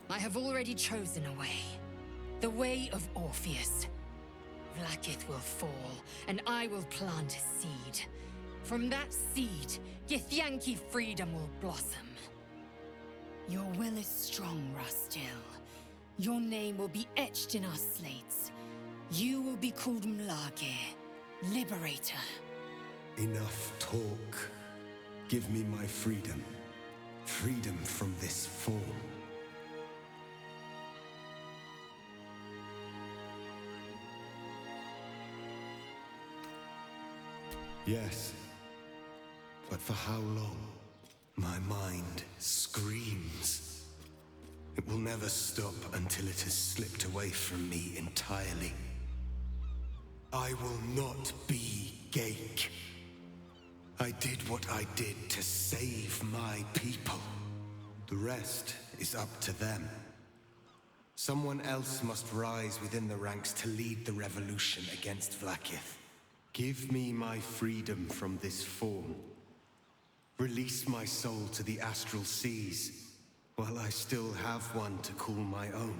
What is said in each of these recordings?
I have already chosen a way. The way of Orpheus. Vlaakith will fall, and I will plant a seed. From that seed, Githyanki freedom will blossom. Your will is strong, Rastil. Your name will be etched in our slates. You will be called Mlage, Liberator. Enough talk. Give me my freedom. Freedom from this form. Yes, but for how long? My mind screams. It will never stop until it has slipped away from me entirely. I will not be Gake. I did what I did to save my people. The rest is up to them. Someone else must rise within the ranks to lead the revolution against Vlaakith. Give me my freedom from this form. Release my soul to the astral seas, while I still have one to call my own.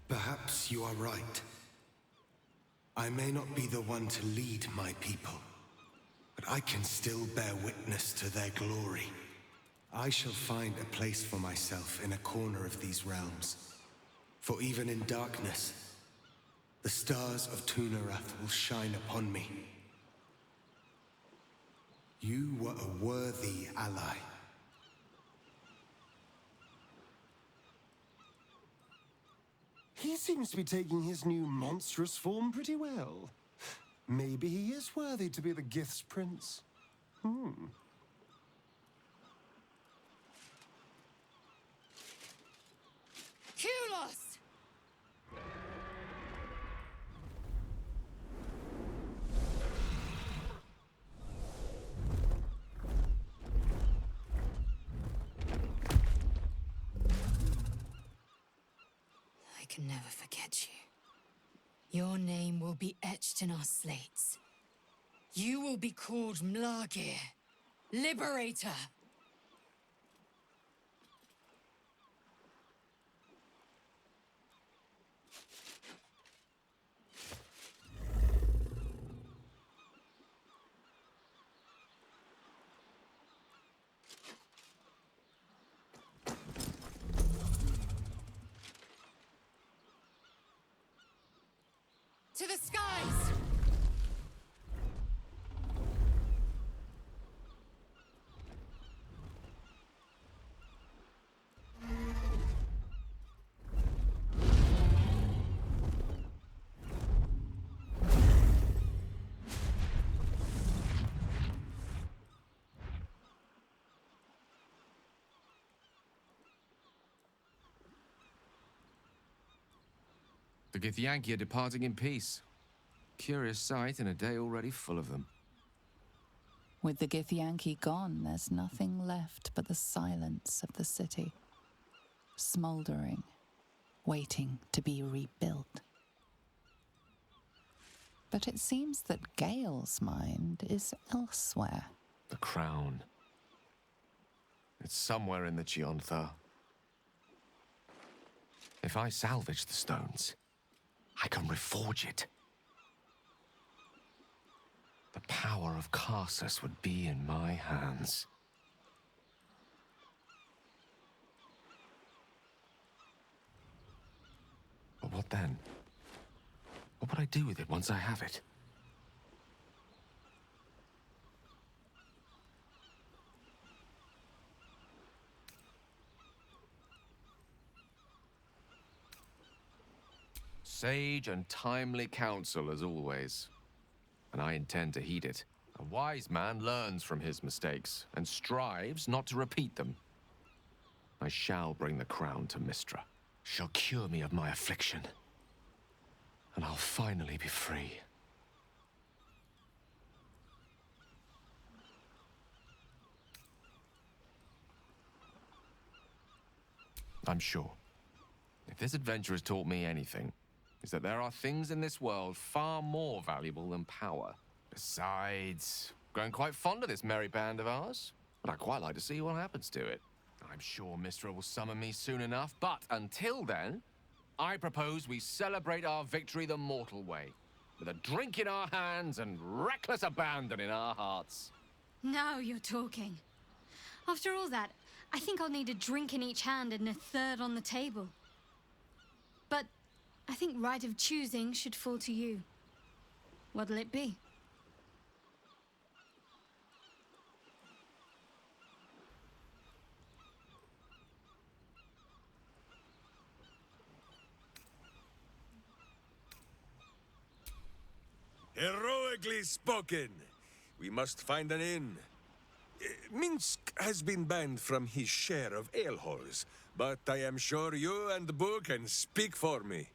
Perhaps you are right. I may not be the one to lead my people, but I can still bear witness to their glory. I shall find a place for myself in a corner of these realms. For even in darkness, the stars of Tunarath will shine upon me. You were a worthy ally. He seems to be taking his new monstrous form pretty well. Maybe he is worthy to be the Gith's prince. Kulos! I can never forget you. Your name will be etched in our slates. You will be called Mlage, Liberator. To the skies! The Githyanki are departing in peace. Curious sight in a day already full of them. With the Githyanki gone, there's nothing left but the silence of the city. Smouldering, waiting to be rebuilt. But it seems that Gale's mind is elsewhere. The crown. It's somewhere in the Chiontha. If I salvage the stones, I can reforge it. The power of Karsus would be in my hands. But what then? What would I do with it once I have it? Sage and timely counsel, as always. And I intend to heed it. A wise man learns from his mistakes, and strives not to repeat them. I shall bring the crown to Mistra. She'll cure me of my affliction. And I'll finally be free. I'm sure. If this adventure has taught me anything, it's that there are things in this world far more valuable than power. Besides, growing quite fond of this merry band of ours, but I'd quite like to see what happens to it. I'm sure Mistra will summon me soon enough, but until then, I propose we celebrate our victory the mortal way, with a drink in our hands and reckless abandon in our hearts. Now you're talking. After all that, I think I'll need a drink in each hand and a third on the table. But I think right of choosing should fall to you. What'll it be? Heroically spoken. We must find an inn. Minsk has been banned from his share of alehalls, but I am sure you and Boo can speak for me.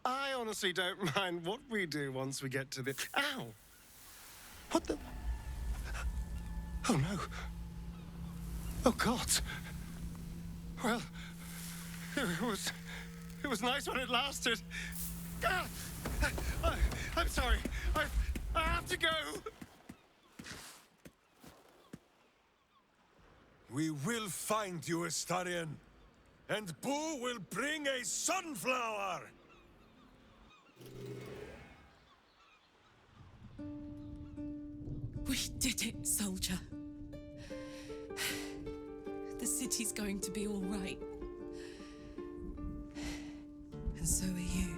I honestly don't mind what we do once we get to the... Ow! What the... Oh, no. Oh, God. Well, it was nice when it lasted. Ah! I'm sorry. I have to go. We will find you, Astarion. And Boo will bring a sunflower! We did it, soldier. The city's going to be all right. And so are you.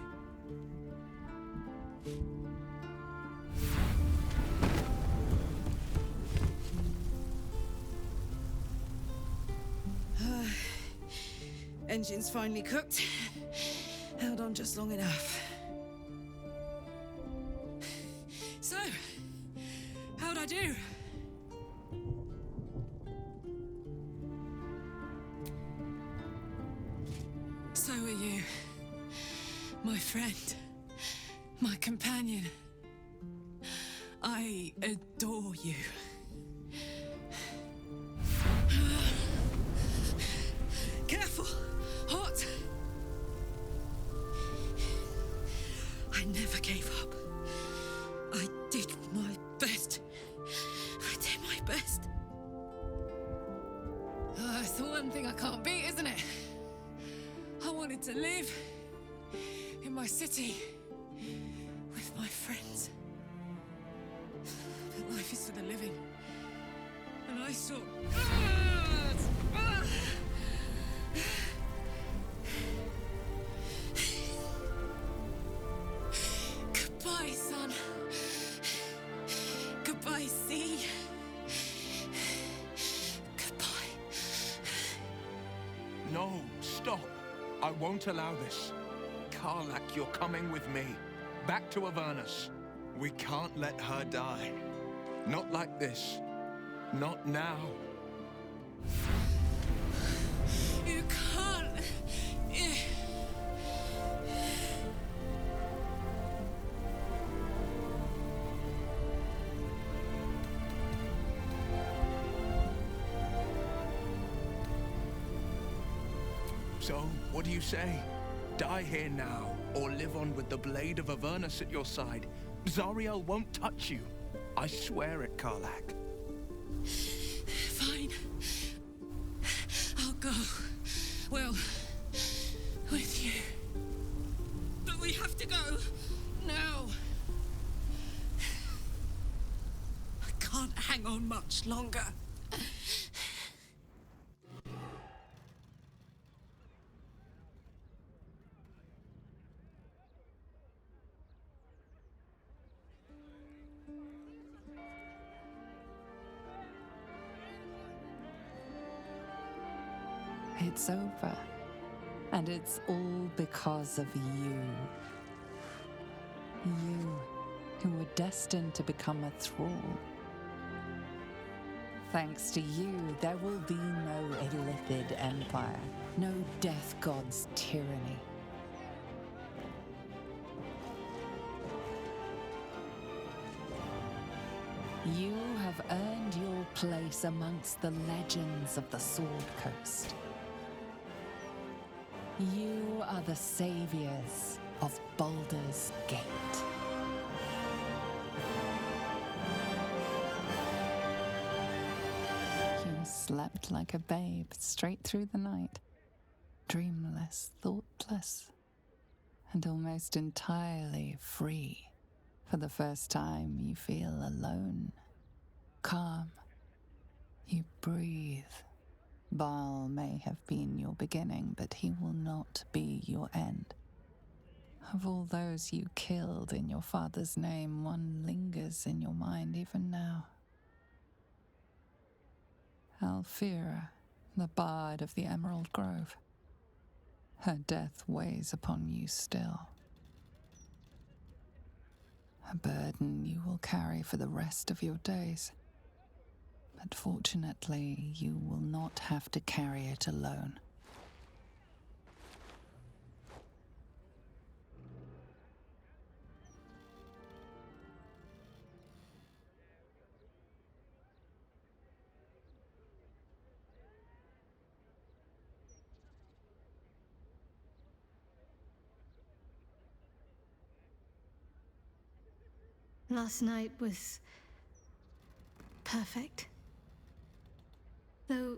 Engine's finally cooked. Held on just long enough. So, how'd I do? So are you. My friend. My companion. I adore you. Careful! Hot! I never gave up. I did my best. I did my best. It's the one thing I can't beat, isn't it? I wanted to live in my city with my friends. But life is for the living. And I saw... Goodbye, son. Goodbye, sea. Goodbye. No, stop. I won't allow this. Karlak, you're coming with me. Back to Avernus. We can't let her die. Not like this. Not now. You can't. So, what do you say? Die here now, or live on with the blade of Avernus at your side. Zariel won't touch you. I swear it, Karlak. Fine. I'll go. Well, with you. But we have to go. Now. I can't hang on much longer. It's over. And it's all because of you. You, who were destined to become a thrall. Thanks to you, there will be no Illithid Empire, no Death God's tyranny. You have earned your place amongst the legends of the Sword Coast. You are the saviors of Baldur's Gate. You slept like a babe straight through the night, dreamless, thoughtless, and almost entirely free. For the first time, you feel alone, calm. You breathe. Baal may have been your beginning, but he will not be your end. Of all those you killed in your father's name, one lingers in your mind even now. Alfira, the bard of the Emerald Grove. Her death weighs upon you still. A burden you will carry for the rest of your days. But fortunately, you will not have to carry it alone. Last night was perfect. Though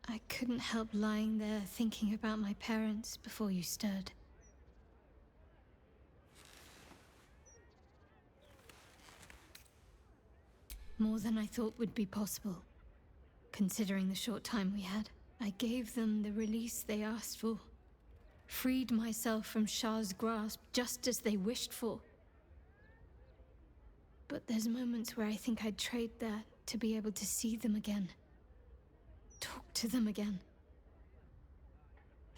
I couldn't help lying there thinking about my parents before you stirred. More than I thought would be possible, considering the short time we had. I gave them the release they asked for. Freed myself from Shah's grasp just as they wished for. But there's moments where I think I'd trade that to be able to see them again. Talk to them again.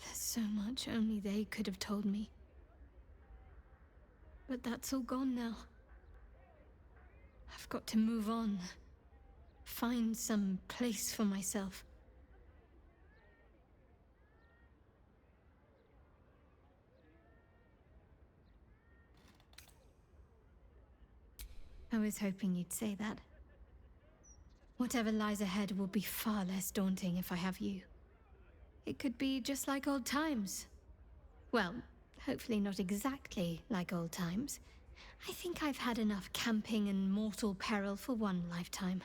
There's so much only they could have told me. But that's all gone now. I've got to move on. Find some place for myself. I was hoping you'd say that. Whatever lies ahead will be far less daunting if I have you. It could be just like old times. Well, hopefully not exactly like old times. I think I've had enough camping and mortal peril for one lifetime.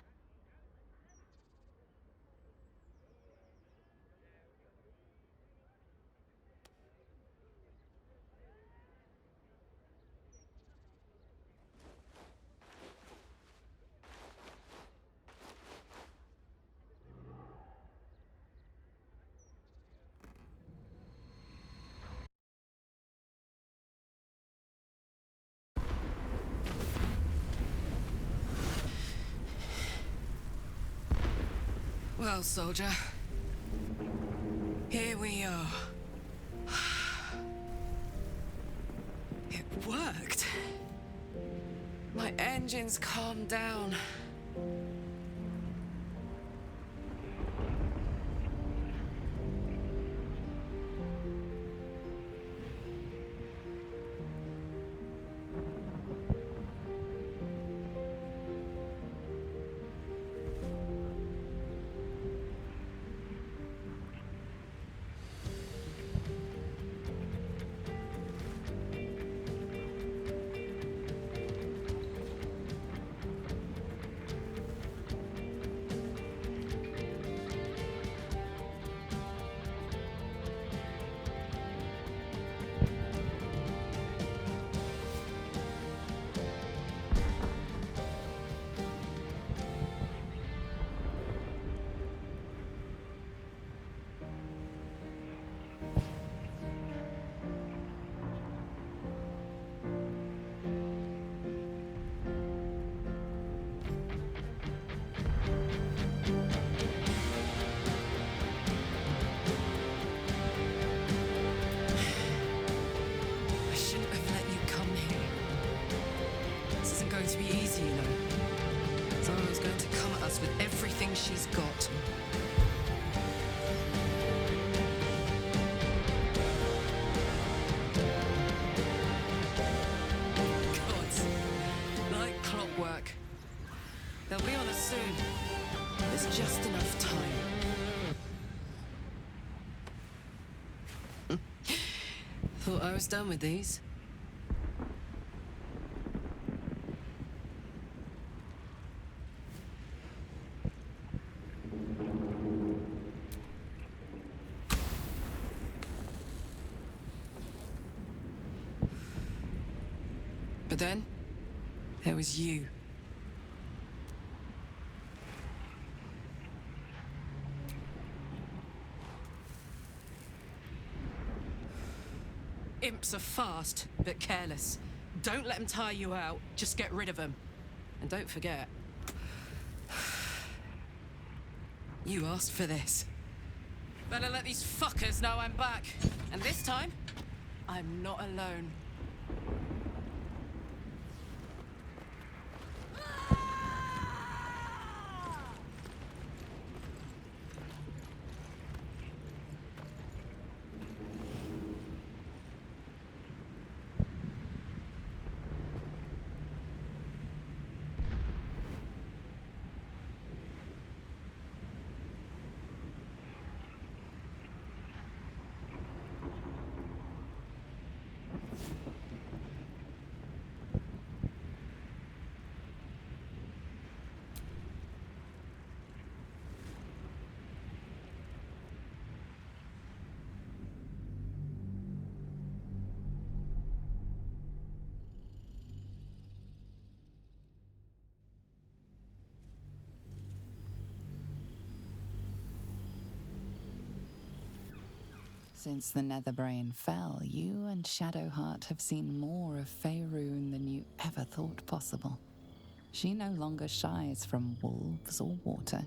Well, soldier, here we are. It worked. My engines calmed down. To be easy, you know. Zara's going to come at us with everything she's got. Gods, like clockwork. They'll be on us soon. There's just enough time. Thought I was done with these. But then, there was you. Imps are fast, but careless. Don't let them tire you out, just get rid of them. And don't forget, you asked for this. Better let these fuckers know I'm back. And this time, I'm not alone. Since the Netherbrain fell, you and Shadowheart have seen more of Faerun than you ever thought possible. She no longer shies from wolves or water.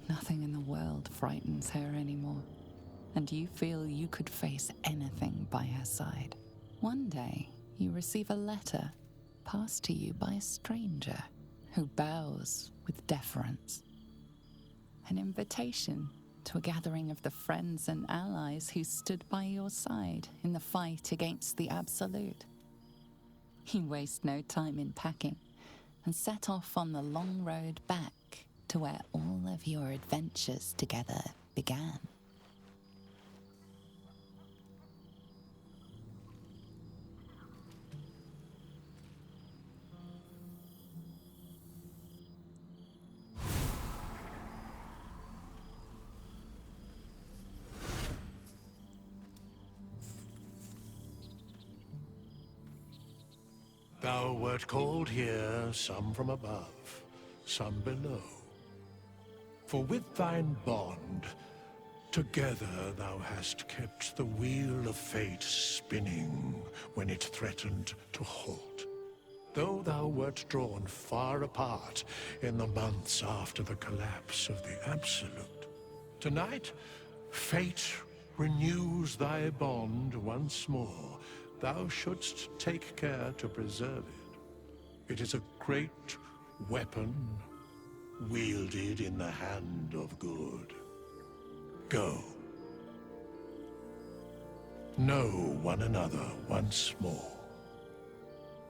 Nothing in the world frightens her anymore. And you feel you could face anything by her side. One day, you receive a letter passed to you by a stranger who bows with deference. An invitation to a gathering of the friends and allies who stood by your side in the fight against the Absolute. You waste no time in packing and set off on the long road back to where all of your adventures together began. Thou wert called here, some from above, some below. For with thine bond, together thou hast kept the wheel of fate spinning when it threatened to halt. Though thou wert drawn far apart in the months after the collapse of the Absolute, tonight, fate renews thy bond once more. Thou shouldst take care to preserve it. It is a great weapon, wielded in the hand of good. Go. Know one another once more.